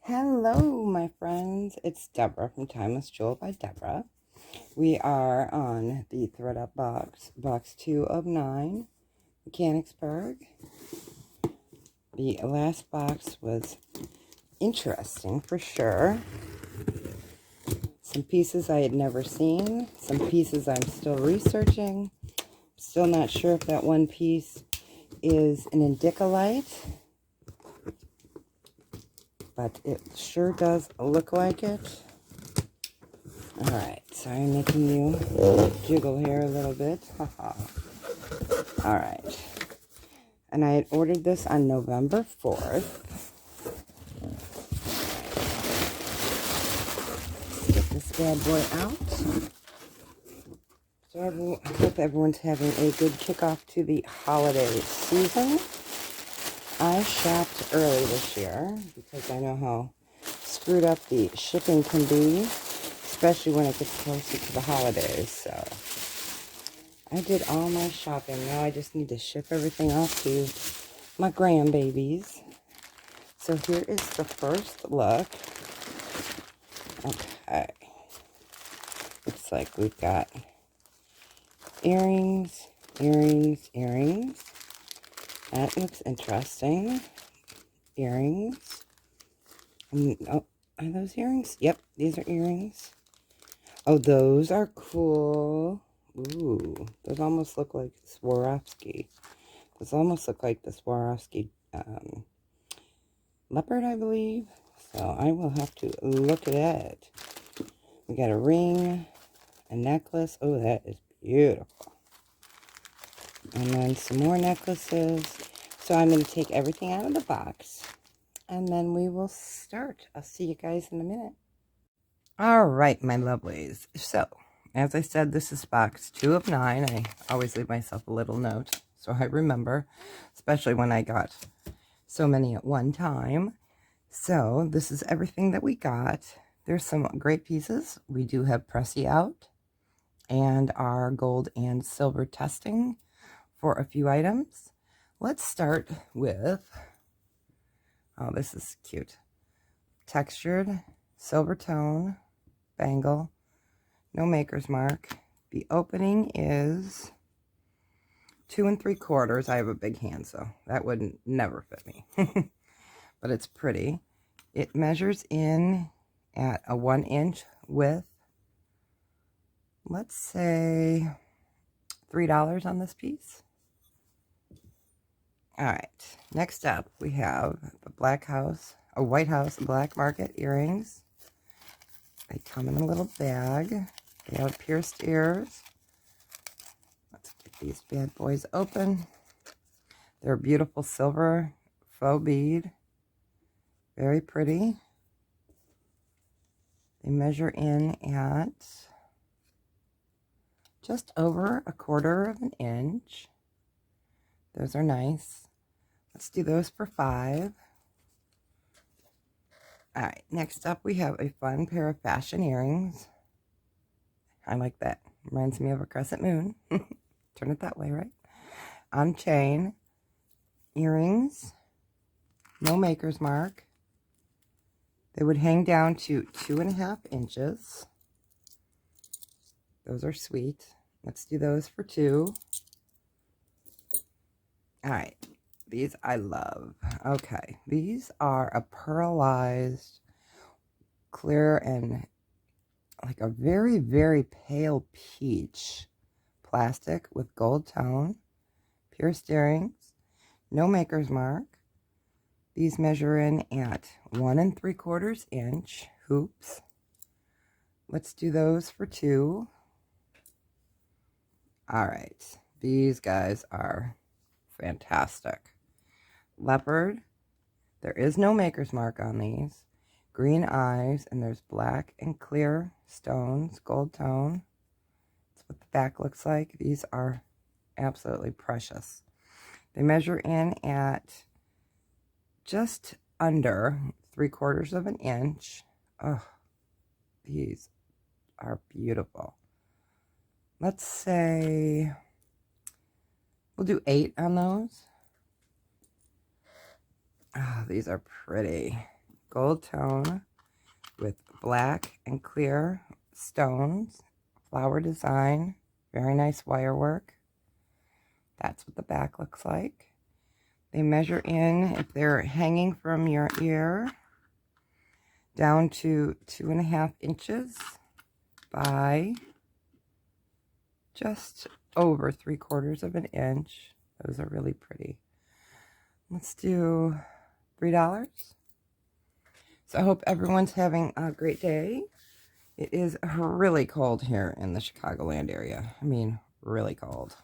Hello, my friends. It's Debra from Timelessjewelbydebra. We are on the Thredup box 2 of 9, Mechanicsburg. The last box was interesting for sure. Some pieces I had never seen, some pieces I'm still researching. Still not sure if that one piece is an indicolite, but it sure does look like it. Alright, sorry I'm making you jiggle here a little bit. Alright. And I had ordered this on November 4th. Let's get this bad boy out. So I hope everyone's having a good kickoff to the holiday season. I shopped early this year because I know how screwed up the shipping can be, especially when it gets closer to the holidays. So I did all my shopping. Now I just need to ship everything off to my grandbabies. So here is the first look. Okay. Looks like we've got earrings. That looks interesting. Earrings. Oh, are those earrings? Yep, these are earrings. Oh, those are cool. Ooh, those almost look like Swarovski. Those almost look like the Swarovski leopard, I believe. So I will have to look at that. We got a ring, a necklace. Oh, that is beautiful. And then some more necklaces. So I'm going to take everything out of the box, and then we will start. I'll see you guys in a minute. All right, my lovelies. So, as I said, this is box 2 of 9. I always leave myself a little note so I remember, especially when I got so many at one time. So, this is everything that we got. There's some great pieces. We do have Pressy out and our gold and silver testing for a few items. Let's start with, oh, this is cute. Textured silver tone bangle, no maker's mark. The opening is 2 3/4. I have a big hand, so that would never fit me. But it's pretty. It measures in at a 1-inch width. Let's say $3 on this piece. All right, next up we have the White House Black Market earrings. They come in a little bag. They have pierced ears. Let's get these bad boys open. They're a beautiful silver faux bead. Very pretty. They measure in at just over 1/4 of an inch. Those are nice. Let's do those for $5. All right, next up we have a fun pair of fashion earrings. I like that. Reminds me of a crescent moon. Turn it that way, right? On chain. Earrings. No maker's mark. They would hang down to 2.5 inches. Those are sweet. Let's do those for $2. All right. These I love. Okay. These are a pearlized, clear, and like a very, very pale peach plastic with gold tone. Pierced earrings. No maker's mark. These measure in at 1 3/4 inch hoops. Let's do those for $2. All right. These guys are fantastic. Leopard. There is no maker's mark on these. Green eyes, and there's black and clear stones, gold tone. That's what the back looks like. These are absolutely precious. They measure in at just under 3/4 of an inch. Oh, these are beautiful. Let's say we'll do 8 on those. Oh, these are pretty. gold tone with black and clear stones, flower design, very nice wire work. That's what the back looks like. They measure in, if they're hanging from your ear, down to 2.5 inches by just over 3/4 of an inch. Those are really pretty. Let's do $3. So I hope everyone's having a great day. It is really cold here in the Chicagoland area. I mean, really cold.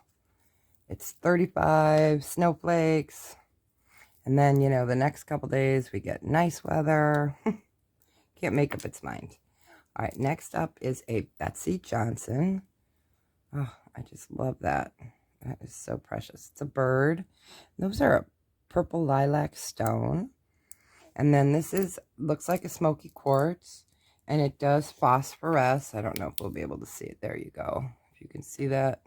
It's 35 snowflakes. And then, you know, the next couple days we get nice weather. Can't make up its mind. All right, next up is a Betsey Johnson. Oh, I just love that. That is so precious. It's a bird. Those are a purple lilac stone. And then this looks like a smoky quartz. And it does phosphoresce. I don't know if we'll be able to see it. There you go. If you can see that.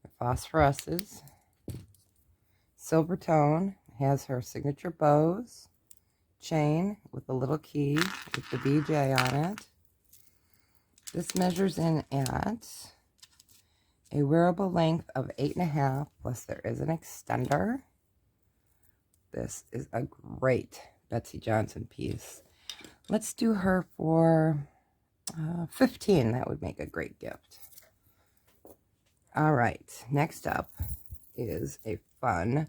It phosphoresces. Silver tone. Has her signature bows. Chain with a little key with the BJ on it. This measures in at a wearable length of 8.5, plus there is an extender. This is a great Betsey Johnson piece. Let's do her for 15. That would make a great gift. All right, next up is a fun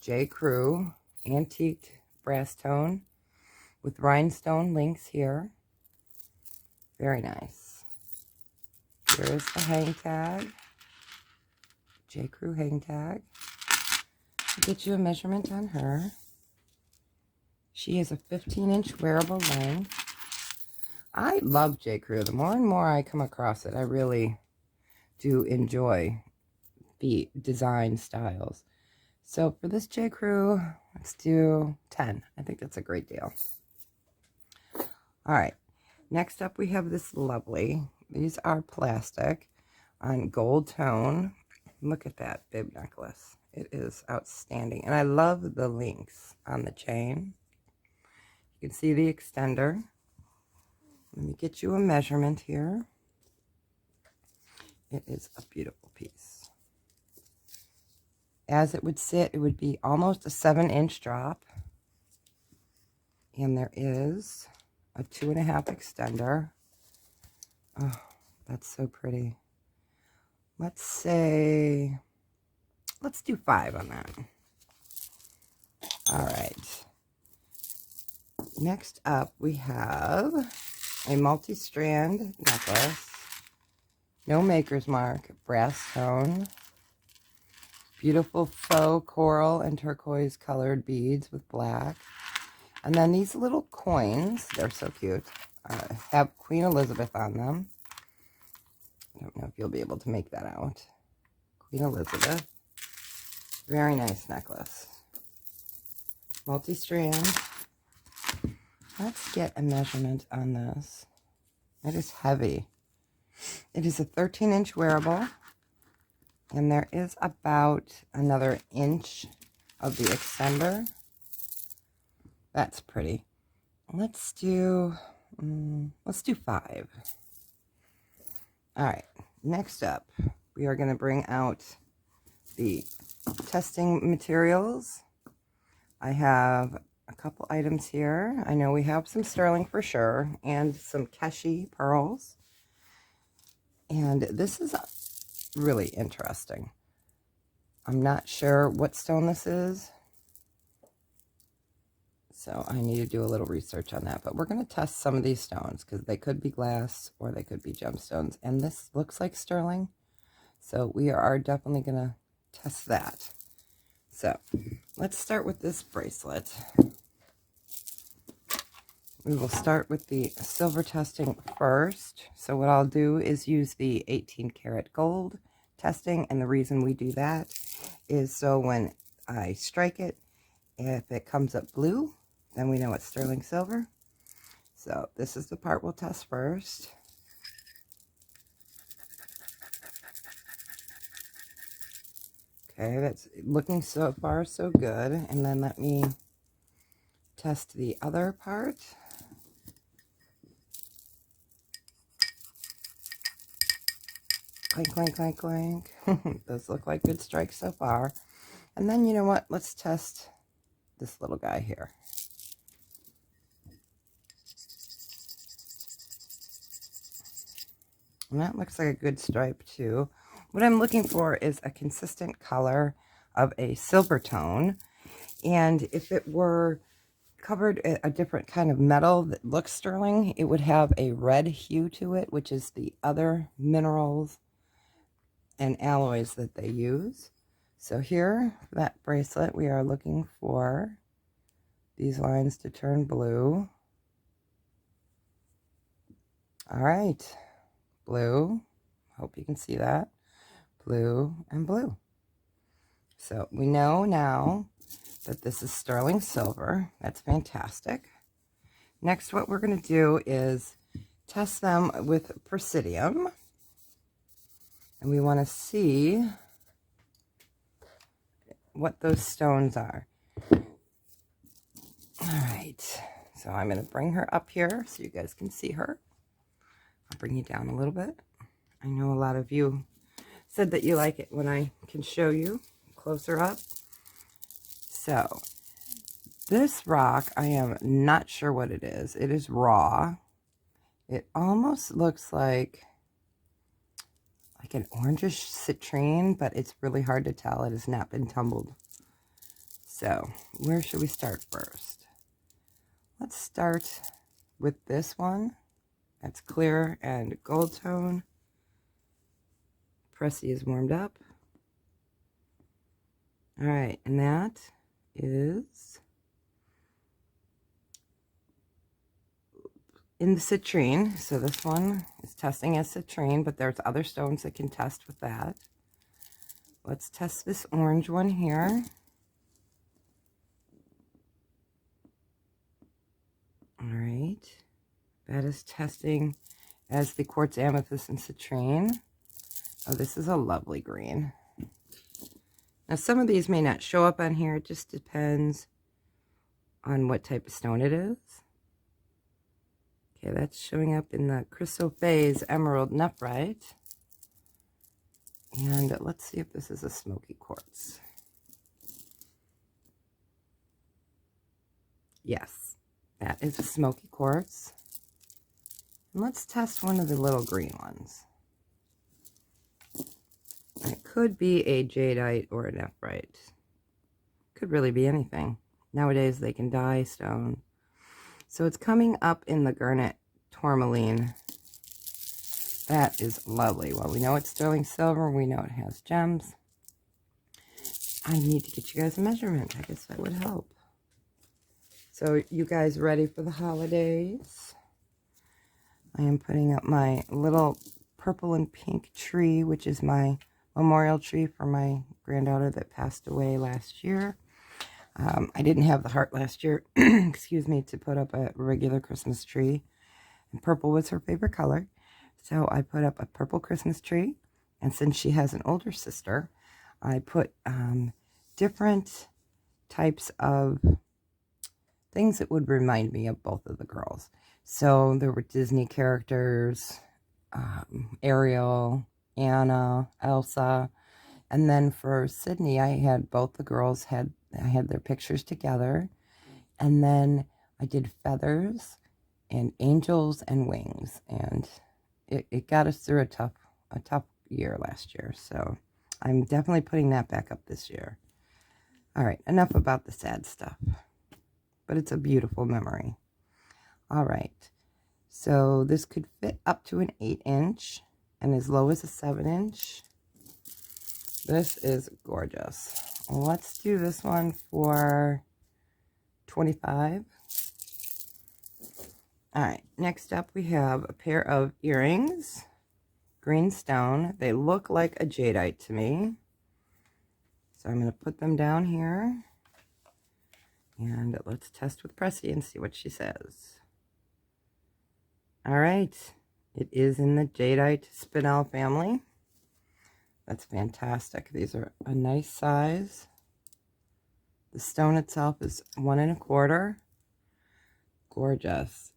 J. Crew antique brass tone with rhinestone links here. Very nice. Here is the hang tag. J. Crew hang tag. To get you a measurement on her. She is a 15-inch wearable length. I love J. Crew. The more and more I come across it, I really do enjoy the design styles. So for this J. Crew, let's do 10. I think that's a great deal. All right. Next up, we have this lovely. These are plastic on gold tone. Look at that bib necklace. It is outstanding. And I love the links on the chain. You can see the extender. Let me get you a measurement here. It is a beautiful piece. As it would sit, it would be almost a 7-inch drop. And there is a 2.5 extender. Oh, that's so pretty. Let's do 5 on that. All right. Next up, we have a multi-strand necklace. No maker's mark, brass tone. Beautiful faux coral and turquoise colored beads with black. And then these little coins, they're so cute, have Queen Elizabeth on them. I don't know if you'll be able to make that out. Queen Elizabeth. Very nice necklace. Multi-strand. Let's get a measurement on this. It is heavy. It is a 13-inch wearable. And there is about another inch of the extender. That's pretty. Let's do 5. All right. Next up, we are going to bring out the testing materials. I have a couple items here. I know we have some sterling for sure, and some Keshie Pearls. And this is really interesting. I'm not sure what stone this is, so I need to do a little research on that. But we're going to test some of these stones, because they could be glass or they could be gemstones. And this looks like sterling, so we are definitely going to test that. So let's start with this bracelet. We will start with the silver testing first. So what I'll do is use the 18 karat gold testing. And the reason we do that is so when I strike it, if it comes up blue, then we know it's sterling silver. So this is the part we'll test first. Okay, that's looking so far so good. And then let me test the other part. Clank, clank, clank, clank. Those look like good strikes so far. And then, you know what? Let's test this little guy here. And that looks like a good stripe too. What I'm looking for is a consistent color of a silver tone. And if it were covered in a different kind of metal that looks sterling, it would have a red hue to it, which is the other minerals and alloys that they use. So here, for that bracelet, we are looking for these lines to turn blue. All right, blue. Hope you can see that. Blue and blue. So we know now that this is sterling silver. That's fantastic. Next, what we're going to do is test them with Presidium. And we want to see what those stones are. All right. So I'm going to bring her up here so you guys can see her. I'll bring you down a little bit. I know a lot of you said that you like it when I can show you closer up. So this rock, I am not sure what it is. It is raw. It almost looks like an orangish citrine, but it's really hard to tell. It has not been tumbled. So where should we start first? Let's start with this one. That's clear and gold tone. Pressy is warmed up. All right, and that is in the citrine. So this one is testing as citrine, but there's other stones that can test with that. Let's test this orange one here. All right, that is testing as the quartz amethyst and citrine. Oh, this is a lovely green. Now, some of these may not show up on here. It just depends on what type of stone it is. Okay, that's showing up in the Chrysoprase Emerald Nephrite. And let's see if this is a Smoky Quartz. Yes, that is a Smoky Quartz. And let's test one of the little green ones. It could be a jadeite or a nephrite. Could really be anything. Nowadays they can dye stone. So it's coming up in the Garnet Tourmaline. That is lovely. Well, we know it's sterling silver. We know it has gems. I need to get you guys a measurement. I guess that would help. So you guys ready for the holidays? I am putting up my little purple and pink tree, which is my memorial tree for my granddaughter that passed away last year. I didn't have the heart last year, excuse me, to put up a regular Christmas tree. And purple was her favorite color. So I put up a purple Christmas tree. And since she has an older sister, I put different types of things that would remind me of both of the girls. So there were Disney characters, Ariel, Anna, Elsa, and then for Sydney, I had both the girls I had their pictures together, and then I did feathers and angels and wings, and it got us through a tough year last year. So I'm definitely putting that back up this year. All right, enough about the sad stuff, but it's a beautiful memory. All right, so this could fit up to an 8-inch. And as low as a 7-inch. This is gorgeous. Let's do this one for $25. All right, next up we have a pair of earrings, green stone. They look like a jadeite to me. So I'm going to put them down here. And let's test with Pressy and see what she says. All right. It is in the jadeite spinel family. That's fantastic. These are a nice size. The stone itself is 1 1/4. gorgeous.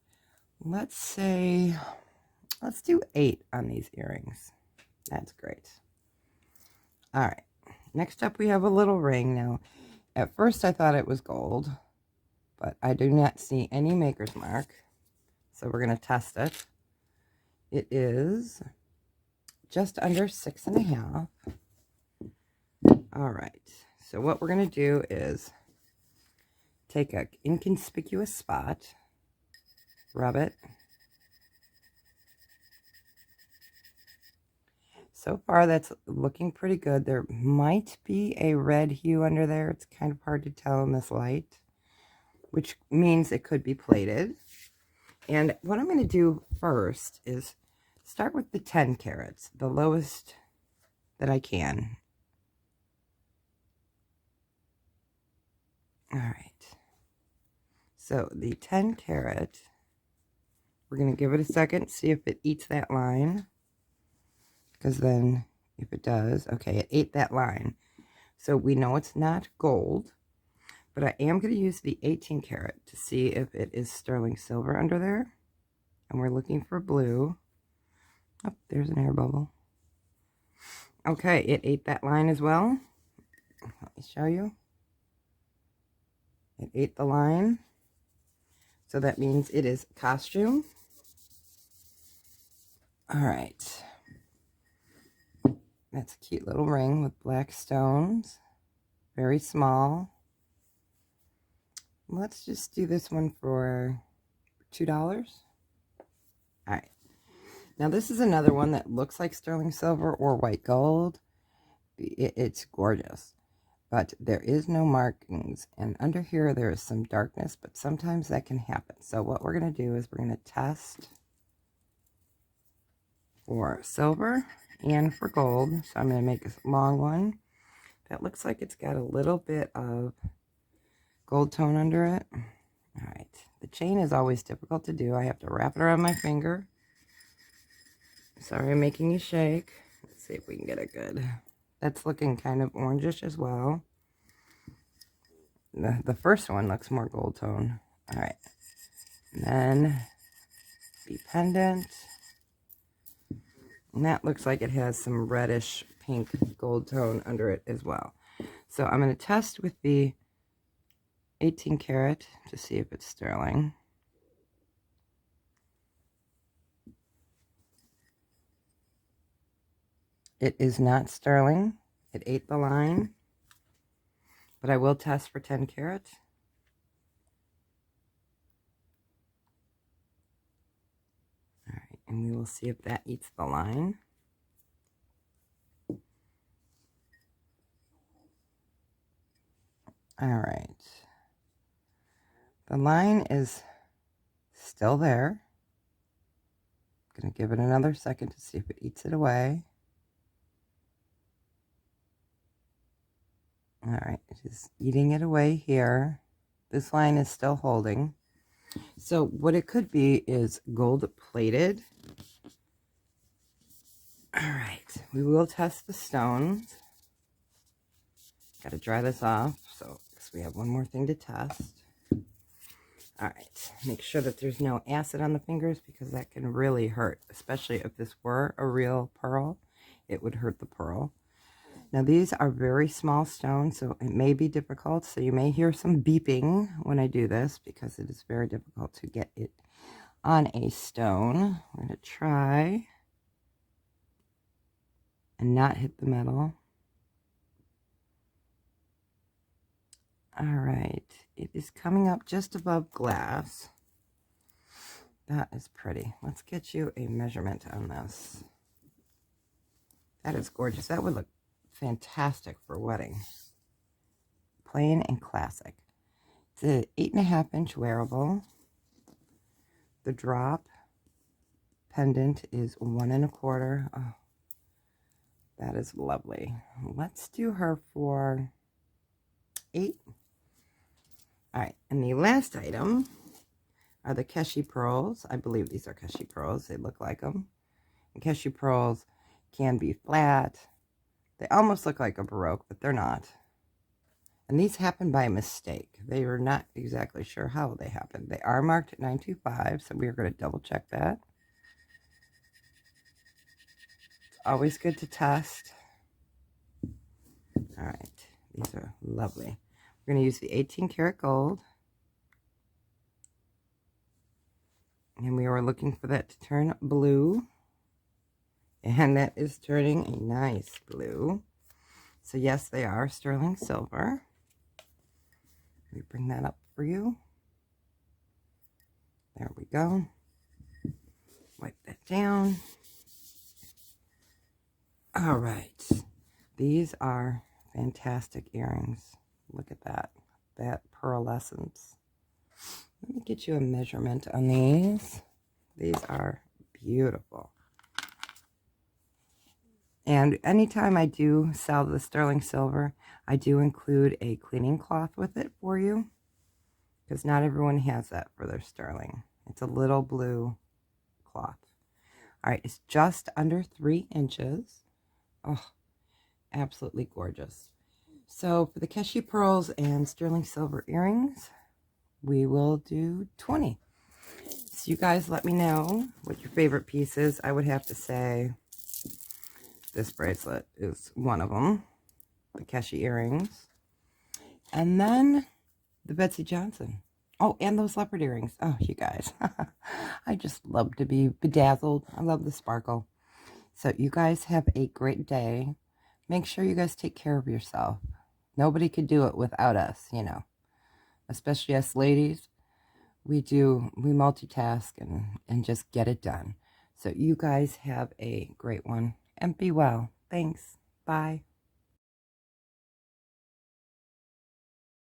Let's say, let's do 8 on these earrings. That's great. All right. Next up, we have a little ring. Now, at first I thought it was gold, but I do not see any maker's mark. So we're going to test it. It is just under 6.5. All right. So what we're going to do is take an inconspicuous spot, rub it. So far, that's looking pretty good. There might be a red hue under there. It's kind of hard to tell in this light, which means it could be plated. And what I'm going to do first is start with the 10 carats, the lowest that I can. All right. So the 10 carat, we're going to give it a second, see if it eats that line. Because then, if it does, okay, it ate that line. So we know it's not gold. But I am going to use the 18 carat to see if it is sterling silver under there. And we're looking for blue. Oh, there's an air bubble. Okay, it ate that line as well. Let me show you. It ate the line. So that means it is costume. All right. That's a cute little ring with black stones. Very small. Let's just do this one for $2. All right. Now this is another one that looks like sterling silver or white gold. It's gorgeous. But there is no markings. And under here there is some darkness, but sometimes that can happen. So what we're going to do is we're going to test for silver and for gold. So I'm going to make a long one. That looks like it's got a little bit of gold tone under it. All right. The chain is always difficult to do. I have to wrap it around my finger. Sorry I'm making you shake. Let's see if we can get it good. That's looking kind of orangish as well. The first one looks more gold tone. All right. And then the pendant. And that looks like it has some reddish pink gold tone under it as well. So I'm going to test with the 18 carat to see if it's sterling. It is not sterling. It ate the line. But I will test for 10 carat. All right, and we will see if that eats the line. All right. The line is still there. I'm going to give it another second to see if it eats it away. All right, it is eating it away here. This line is still holding. So what it could be is gold plated. All right, we will test the stones. Got to dry this off, so because we have one more thing to test. All right, make sure that there's no acid on the fingers because that can really hurt, especially if this were a real pearl. It would hurt the pearl. Now, these are very small stones, so it may be difficult. So you may hear some beeping when I do this because it is very difficult to get it on a stone. We're going to try and not hit the metal. All right, it is coming up just above glass. That is pretty. Let's get you a measurement on this. That is gorgeous. That would look fantastic for a wedding. Plain and classic. It's an 8.5-inch wearable. The drop pendant is 1 1/4. Oh, that is lovely. Let's do her for 8. All right, and the last item are the Keshie Pearls. I believe these are Keshie Pearls. They look like them. And Keshie Pearls can be flat. They almost look like a Baroque, but they're not. And these happened by mistake. They were not exactly sure how they happened. They are marked at 925, so we are going to double check that. It's always good to test. All right, these are lovely. We're going to use the 18 karat gold. And we were looking for that to turn blue. And that is turning a nice blue. So yes, they are sterling silver. Let me bring that up for you. There we go. Wipe that down. All right. These are fantastic earrings. Look at that. That pearlescence. Let me get you a measurement on these. These are beautiful. And anytime I do sell the sterling silver, I do include a cleaning cloth with it for you, because not everyone has that for their sterling. It's a little blue cloth. All right, it's just under 3 inches. Oh, absolutely gorgeous. So for the Keshie Pearls and sterling silver earrings, we will do 20. So you guys let me know what your favorite piece is. I would have to say this bracelet is one of them. The Keshie earrings. And then the Betsey Johnson. Oh, and those leopard earrings. Oh, you guys. I just love to be bedazzled. I love the sparkle. So you guys have a great day. Make sure you guys take care of yourself. Nobody could do it without us, you know. Especially us ladies. We multitask and just get it done. So you guys have a great one. And be well. Thanks. Bye.